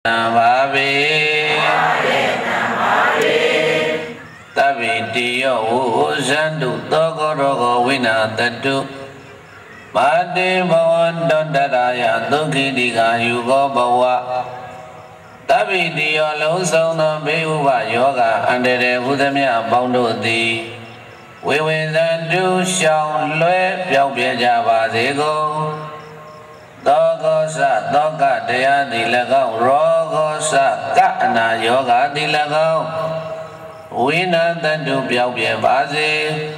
Namabe Tabitiyo Usandu Tokorogo Wina Tatu Mati Bawan Dondadaya Tukidika Yugo Bawa Tabitiyo Lusona Beuva Yoga Andere Udamya Boundodi Wiwidandu Shaun Lue Piaubeja Bazego Dogosa Doga Dea Dilagao Rogosa Kana Yoga Dilagao Wina Dandu Piaubia Bazi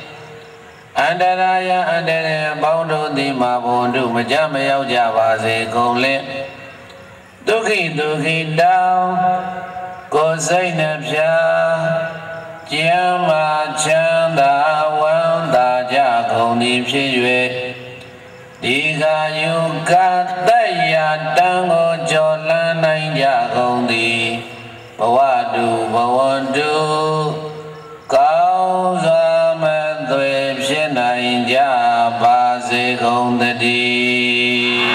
Andaraya Andere Baundo Di Mabundu Majama Yauja Bazi Gole Duki Duki Dao Gosai Nepsha Jama Chanda Wanda Jagoni Piyue Diga Yuka Daya Dango Jola Naya Gondi Bawadu Bawandu Kauza Madwe Pshena Inja Bazi Gondadi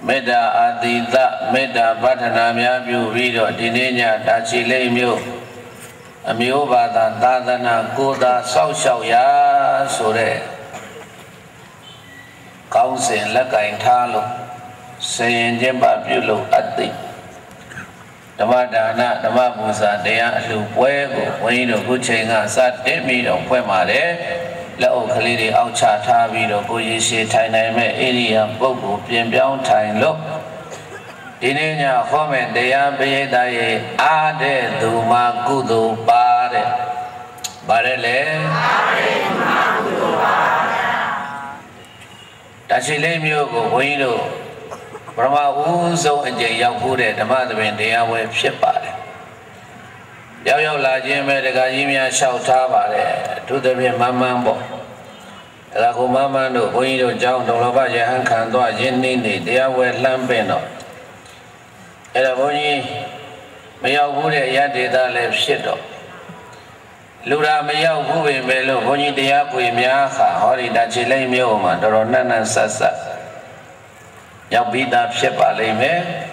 Meda Adita Meda Badana Myabu Vido Dinenya Tachile Myo Amyobada Dadana Goda Sao Xiaoya Sure Kausin Lakain Talo Sayin Jemba Bulo Ati Damadana Damabusa Dea Lupuego Wino Guchenga Sat Demido Puemare Lao Kaliri Aucha Tavido Guyishi Tainame Area Bogu Piembiao Tain Lo Dinenya Home Dea Bedaye Ade Duma Gudu Bare Barele Tachile Myogo Wino Brahma Uzo and Jayapure Damadabin Dea Web Shipare Yao La Jime de Gajimia Shautabare to the Mamambo Lago Mamando Wino Jown Dolova Jahankando Jenini Dea Web Lampeno Elaboni Mayabure Yadida Lev Shito Lura Mayabu Melo Boni Diapu Miaha Hori Dachile Mioma Doronana Sasa Yabida Shepa Leme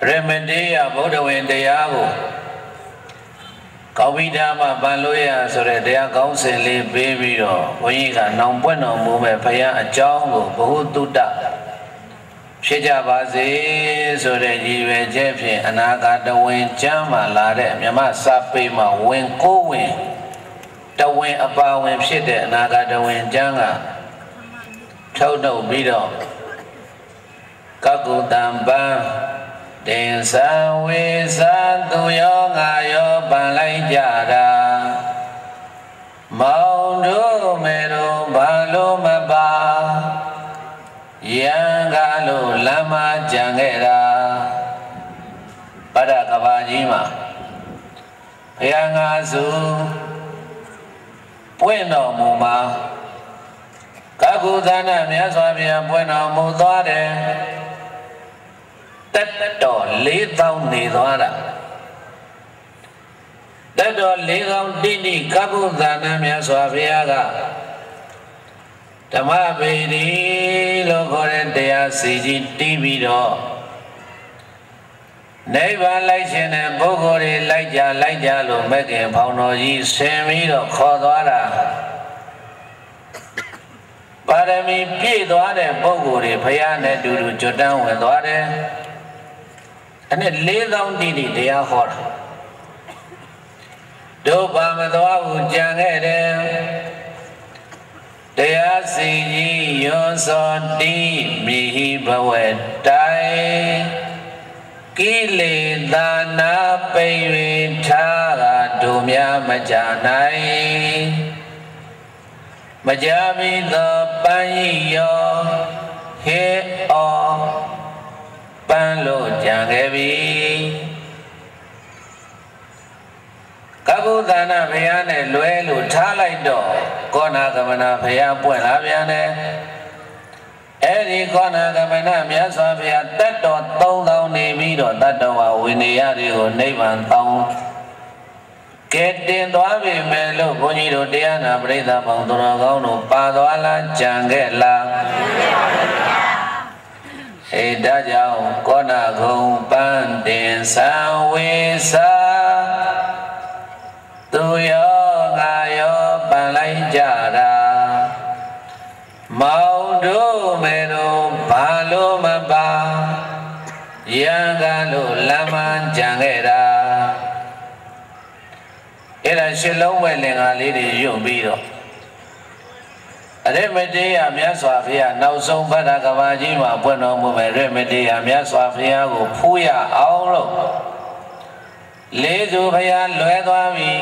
Remedia Bodawin Diago Kawidama Baloya Sore Dea Gausele Baby Oiga Nambueno Mume Paya Ajango Bohutuda Sheja Bazi Sore Jive Jefi Anagada Win Jama Lade Yama Sapima Win Kowin The Win About Win Shide Nagada Win Janga Todo Bido Kaku Damba Densa Wisa Duyoga Yoban Laijada Maundu Meru Balu Maba Yangalo Lama Jangera Pada Kabajima Yangazu Bueno Muma Kakudana Miaswabia Bueno Mudare Tato Litau Nidwara Tato Litau Dini Kakudana Miaswabia Tamabedi Logore Dea Siji Tibido Neighbor Lajan and Bogori Laja Lo Megan Paunoji Semido Kodwara Parami Pidware Bogori Payane Duru Jordan with Ware and it lay down Didi Dea Hor Dobamadwa Jangere Dea Siji Yoson Di Mihi Bawetai Kile Dana Paywe Tara Dumya Majanai Majami the Payo He O Panlo Jangevi Kakudana Payane Luelu Talaido Kona Gamana Paya Puena Piane Eri Kona Gamana Miaswabia Tato Tong Namido Tato Winia Neighbor Tong ကဲတင်သွားပြီမဲ့လို့ဘုန်းကြီးတို့တရားနာပရိသတ်ပေါင်းတော်ကောင်းတို့ပါသွားလားကြံခဲ့လားအေးဒါကြောင့်ကောဏဂုံပန်းတင်ဆံဝေစာသူရောငါရောပန်လိုက်ကြတာမောင်တို့မေတို့ဘာလို့မပါရံကလို့လမ်းမှန်ကြံခဲ့တာအဲ့ဒါရှစ်လုံးပဲလင်္ကာလေးတွေယွတ်ပြီးတော့အရမတေယမြတ်စွာဘုရားနောက်ဆုံးဗဒ္ဒကဘာကြီးမှာပွင့်တော်မူမဲ့ရမတေယမြတ်စွာဘုရားကိုဖူးရအောင်လို့လေးစုဘုရားလွဲသွားပြီ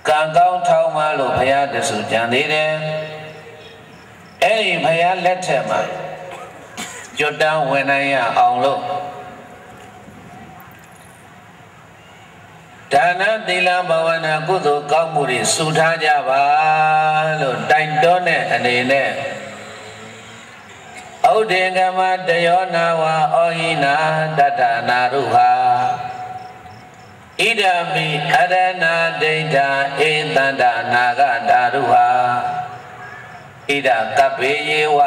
ကံကောင်းထောင်းမှလို့ဘုရားတဆူကြံသေးတယ်အဲ့ဒီဘုရားလက်ထက်မှာကျွတ်တန်းဝင်နိုင်ရအောင်လို့ဒါနသီလဘာဝနာကုသိုလ်ကောင်းမှုတွေစုထားကြပါလို့တိုင်တွန်းတဲ့အနေနဲ့ဩဒေကမတယောနာဝါဩဟိနာတတ္တနာရုဟာဣဒံမိအရဏဒိဋ္ဌာဧတန္တနာဂတာရုဟာဣဒကပ္ပေယေဝ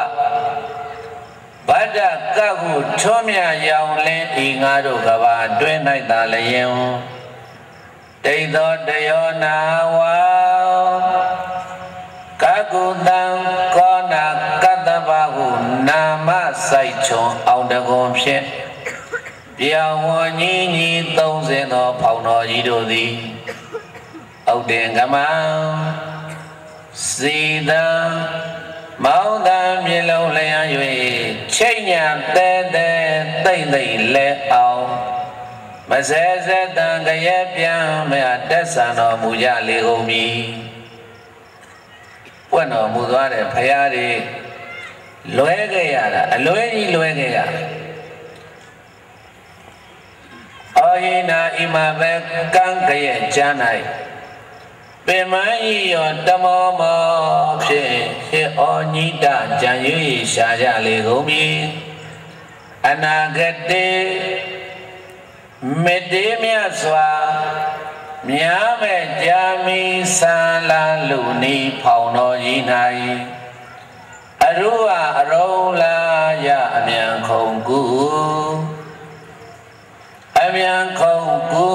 ဗဒ္ဒကဟုထွန်းမြရောင်လင်းဤငါတို့ကဘာတွင်၌သာလျင်ဒိဋ္ဌောတယောနာဝါကကုတံကောနာကတ္တဗဟုနာမဆိုင်ချွန်အောင်တကွန်ဖြင့်ပြောင်းဝညီညီ30သောဖောင်တော်ကြီးတို့သည်ဩဒေကမစီတံမောင်တံမြေလုံးလျံ၍ချိတ်ညာတဲတဲသိမ့်သိမ့်လဲအောင်မဆဲဆဲတန်ကြရဲ့ပြန်မဲ့တက်ဆန်တော်မူကြလေကုန်ပြီပွင့်တော်မူသွားတဲ့ဖရာတွေလွဲခဲ့ရတာအလွဲကြီးလွဲခဲ့ရဩဟိနာဣမဘေကံကြရဲ့ကျမ်း၌ပင်မဤရောတမောမောဖြင့်ဟေဩညိတကြံရွေရှာကြလေကုန်ပြီအနာဂတေမေတ္တေမြတ်စွာမြားမဲ့ကြာမီဆာလာလူနီဖောင်တော်ကြီး၌အရုဝအရုံလာရအမြန်ခုံကူအမြန်ခုံကူ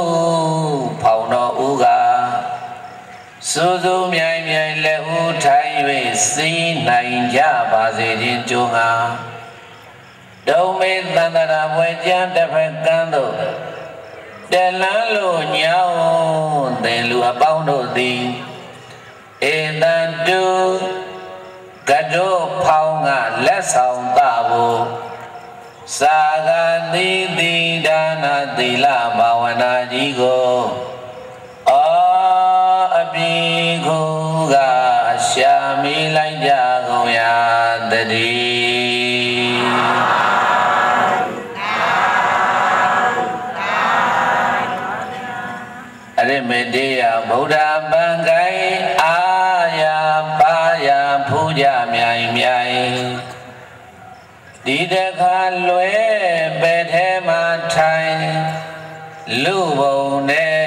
ဖောင်တော်ဦးကစူးစူးမြိုင်မြိုင်လက်ဦးထိုင်၍စီးနိုင်ကြပါစေခြင်းကြိုးငါဒုံမေသန္တရာဝဲကျမ်းတစ်ဖက်ကန်းသို့တလန်းလို့ညောင်းတဲ့လူအပေါင်းတို့သည်ဧတံတုကတုဖောင်းကလက်ဆောင်တဖို့သာဂတိတိဒါနာသီလဘာဝနာကြီးကိုအပိခုကရှာမိလိုက်ကြကုန်ရတည်းအရမေတေယဗုဒ္ဓပံကိုင်အာယပါယဖူးကြမြိုင်မြိုင်ဒီတခါလွဲပဲထဲမှာထိုင်လူဘုံနဲ့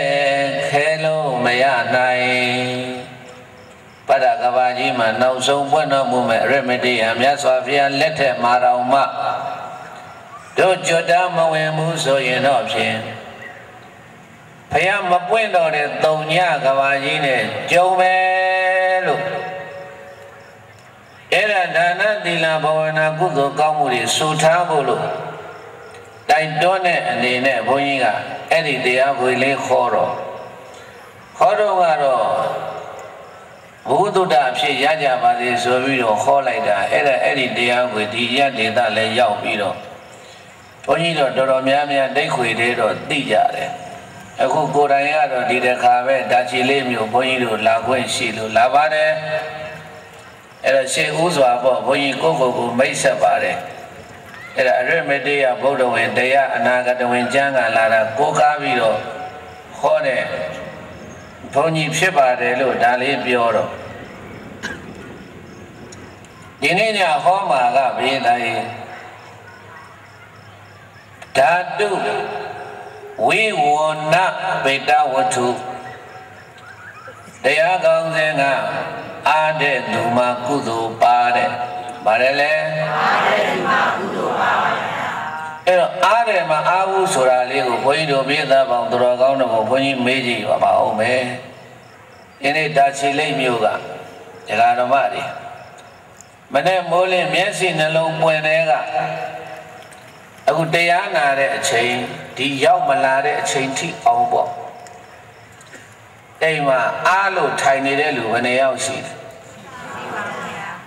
ခဲလို့မရနိုင်ပဒကဘာကြီးမှာနောက်ဆုံးပွင့်တော်မူမဲ့ရမတိယမြတ်စွာဘုရားလက်ထက်မှာတော်မှတို့ကြွတမဝင်မှုဆိုရင်တော့ဖြင့်ဘုရားမပွင့်တော်တဲ့တုံညကဘာကြီးနဲ့ကြုံပဲလို့အဲ့ဒါဒါနသီလဘာဝနာကုသိုလ်ကောင်းမှုတွေစုထားဖို့လို့တိုင်တွန်းတဲ့အနေနဲ့ဘုန်းကြီးကအဲ့ဒီတရားဝေလေးခေါ်တော့ကတော့ဘုဒ္ဓအဖြစ်ရကြပါစေဆိုပြီးတော့ခေါ်လိုက်တာအဲ့ဒီတရားဝေဒီရဒေသလည်းရောက်ပြီးတော့ဘုန်းကြီးတော့တော်တော်များများဒိတ်ခွေတွေတော့သိကြတယ်အခုကိုယ်တိုင်ကတော့ဒီတစ်ခါပဲတာချီလေးမျိုးဘုန်းကြီးတို့လာခွင့်ရှိလို့လာပါတယ်အဲ့တော့ရှေ့ဦးစွာပေါ့ဘုန်းကြီးကိုမိတ်ဆက်ပါတယ်အဲ့ဒါအရမတေယဗုဒ္ဓဝင်တရားအနာဂတဝင်ကျမ်းကလာတာကိုးကားပြီးတော့ဟောတဲ့ဘုန်းကြီးဖြစ်ပါတယ်လို့ဒါလေးပြောတော့ဒီနေ့ညဟောမှာကဘေးတိုင်းဓာတု ဝိဝနပေတဝတ္ထုတရားကောင်းစဉ်ကအားတဲ့သူမှာကုသိုလ်ပါတဲ့ဗါတယ်လေအားတဲ့သူမှာကုသိုလ်ပါပါအဲ့တော့အားတယ်မှာအားဘူးဆိုတာလေးကိုဘုန်းကြီးတို့ပြသပေါင်းတော်ကောင်းတို့ကိုဘုန်းကြီးမေးကြည့်ပါအောင်မယ်ဒီနေ့တာချီလိတ်မြို့ကဒကာတော်မတွေမနေ့မိုးလင်းမျက်စိနှလုံးပွင့်တဲ့ကအခုတရားနာတဲ့အချိန်ဒီရောက်မလာတဲ့အချိန်ထိအောင်ပေါ့အိမ်မှာအားလို့ထိုင်နေတဲ့လူဘယ်နှယောက်ရှိတယ်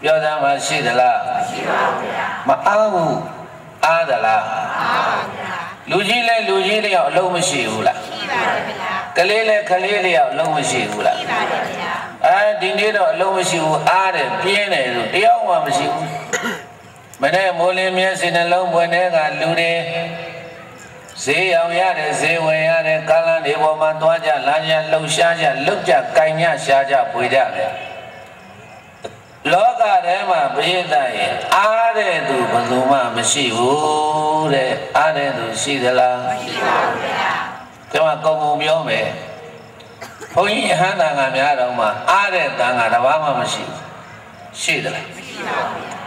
ပြောသားမှရှိသလားမရှိပါဘူးဗျာမအားဘူးအားသလားအားပါဗျာလူကြီးလဲလူကြီးလျောက်အလုံးမရှိဘူးလားရှိပါတယ်ဗျာကလေးလဲကလေးလျောက်အလုံးမရှိဘူးလားရှိပါတယ်ဗျာဒီနေ့တော့အလုံးမရှိဘူးအားတယ်ပြင်းတယ်လို့တယောက်မှမရှိဘူးမနေ့မိုးလင်းမျက်စိနှလုံးပွင့်တဲ့ကလူတွေဈေးအောင်ရတယ်ဈေးဝယ်ရတယ်ကားလမ်းတွေပေါ်မှာသွားကြလာကြလှုပ်ရှားကြလှုပ်ကြကိုင်ညရှားကြပွေကြတယ်လောကထဲမှာဘိသရဲ့အားတဲ့သူဘယ်သူမှမရှိဘူးတဲ့အားတဲ့သူရှိသလားမရှိပါဘူးဗျာဒီမှာကုံကုံပြောမယ်ဘုန်းကြီးဟန်တန်ကများတော့မှအားတဲ့တန်ကတစ်ပါးမှမရှိဘူးရှိသလားမရှိပါဘူးဗျာ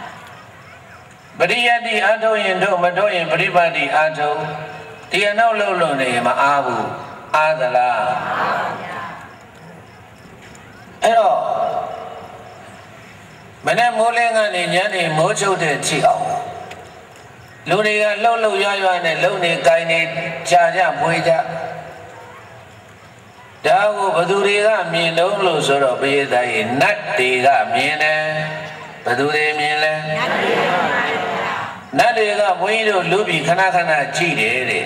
ပရိယတ္တိအထုံးရင်တို့မတို့ရင်ပရိပတ်တိအထုံးဒီအနောက်လုံးလုံးနေမအားဘူးအားသလားအားပါဗျာအဲ့တော့မနေ့မိုးလင်းကနေညနေမိုးချုပ်တဲ့ကြည့်အောင်လူတွေကလှုပ်လှုပ်ရွရွနဲ့လုံနေကိုင်းနေကြာကြပွေကြဒါကိုဘသူတွေကမြင်တော့လို့ဆိုတော့ဘေးသားရင်နတ်တွေကမြင်တယ်ဘသူတွေမြင်လဲနတ်တွေကဘုန်းကြီးတို့လူပြီးခဏခဏကြည့်တယ်တဲ့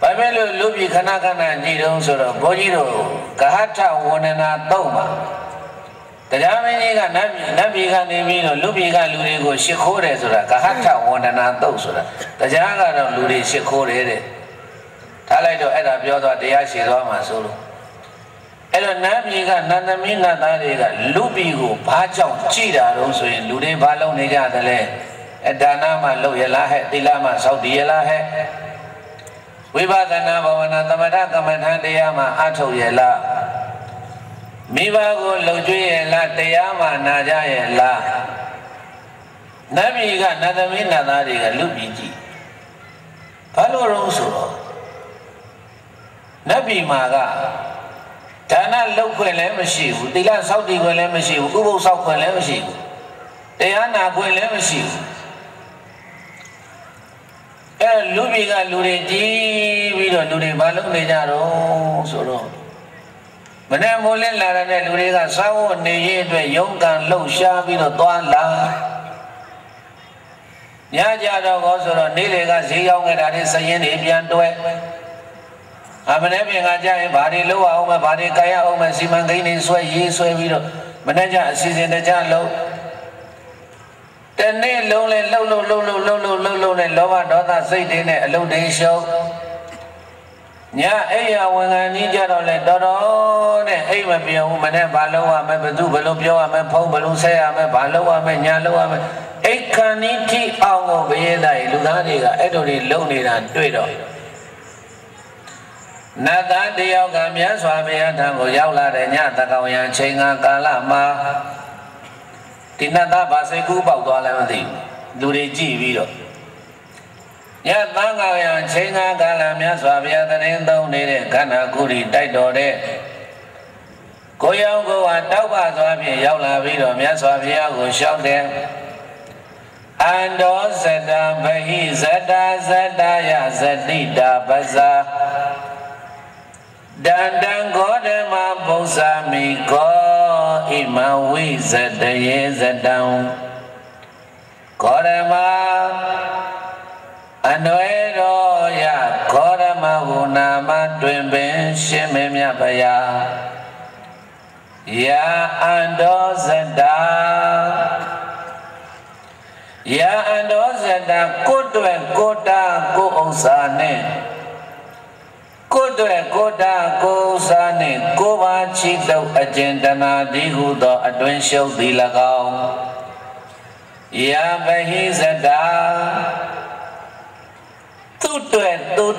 ဘာဖြစ်လို့လူပြီးခဏခဏကြည့်တော့ဆိုတော့ဘုန်းကြီးတို့ကဟထဝန္ဒနာသုံးပါတရားမင်းကြီးကနတ်ပြည်ကနေပြီးတော့လူပြည်ကလူတွေကိုရှ िख ိုးတယ်ဆိုတာကဟထဝန္ဒနာသုံးဆိုတာတရားကတော့လူတွေရှ िख ိုးတယ်တဲ့ထားလိုက်တော့အဲ့ဒါပြောသွားတရားရှည်သွားမှာဆိုလို့အဲ့တော့နတ်ပြည်ကနတ်သမီးနတ်သားတွေကလူပြည်ကိုဘာကြောင့်ကြည်တာတော့ဆိုရင်လူတွေဘာလုပ်နေကြသလဲဒါနမှလုပ်ရလားဟဲ့သီလမှစောင့်တည်ရလားဟဲ့ဝိပဿနာဘာဝနာသမထကမ္မထတရားမှအထုတ်ရလားမိဘကိုလှုပ်ကြွေးရလားတရားမှနာကြရလားနတ်ပြည်ကနတ်သမီးနတ်သားတွေကလူပြည်ကြည့်ဘာလို့တော့ဆိုတော့နတ်ပြည်မှာကဒါနလုပ်ခွင့်လည်းမရှိဘူးသီလစောင့်တည်ခွင့်လည်းမရှိဘူးဥပုသ်စောင့်ခွင့်လည်းမရှိဘူးတရားနာခွင့်လည်းမရှိဘူးအဲ့လူပြည်ကလူတွေကြည့်ပြီးတော့လူတွေဘာလုပ်နေကြတော့ဆိုတော့မနေ့မိုးလင်းလာတဲ့လူတွေကစာဝတ်နေရေးအတွက်ရုန်းကန်လှုပ်ရှားပြီးတော့သွားလာညကြတော့ကောဆိုတော့နေ့လေကဈေးရောက်ခဲ့တာတွေစရင်တွေပြန်တွဲမနေ့ပြင်ကကြာရင်ဘာတွေလုပ်အောင်မဘာတွေကြိုင်ရအောင်မစီမံကိန်းတွေဆွဲရေးဆွဲပြီးတော့မနေ့ကျအစီအစဉ်တကြလုံးတနေ့လုံးလဲလှုပ်နဲ့လောဘဒေါသစိတ်တွေနဲ့အလုံးတွေရှုံးညအိယာဝန်ခံကြီးကြတော့လဲတော်တော်နဲ့အိမ်မပြောင်းဘူးမနေ့ဘာလုပ်ရမလဲဘယ်သူဘယ်လိုပြောရမလဲဖုံးဘယ်လိုဆက်ရမလဲဘာလုပ်ရမလဲညာလုပ်ရမလဲအိတ်ခဏီထိအောင်ကိုဘယေသားလူသားတွေကအဲ့တို့တွေလုံနေတာတွေ့တော့နတ်သားတယောက်ကမြတ်စွာဘုရားထံကိုရောက်လာတဲ့ညတကောင်ရံချိန်ကာလမှာဒီနတ်သားဗာစိတ်ကူးပေါက်သွားလည်းမသိဘူးလူတွေကြည့်ပြီးတော့ညသံဃာယံချိန်ကာလမြတ်စွာဘုရားသတင်းသုံးနေတဲ့ခန္ဓာကိုယ်ကြီးတိုက်တော်တဲ့ကိုရောင်ကိုဟာတောက်ပစွာဖြင့်ရောက်လာပြီးတော့မြတ်စွာဘုရားကိုလျှောက်တယ်အန္တောဇတဗဟိဇတာဇတယဇတိတာပဇာဒန္တံဂေါတမပု္ပ္ပာမိကောဣမဝိဇတယေဇတံဂေါရမအနွယ်တော်ရဂေါရမဟုနာမတွင်ပင်ရှင်မင်းမြတ်ဗျာယာအန္တောဇတာယာအန္တောဇတာကိုယ်တွင်ကိုတာကိုဥစ္စာနဲ့ကိုယ်တွင်ကိုတာကိုဥစ္စာနဲ့ကိုပါချီတုပ်အကျဉ်တနာဒီဟုသောအတွင်ရှုပ်သည်၎င်းယာဗဟိဇတာသူ့တွင်သူ့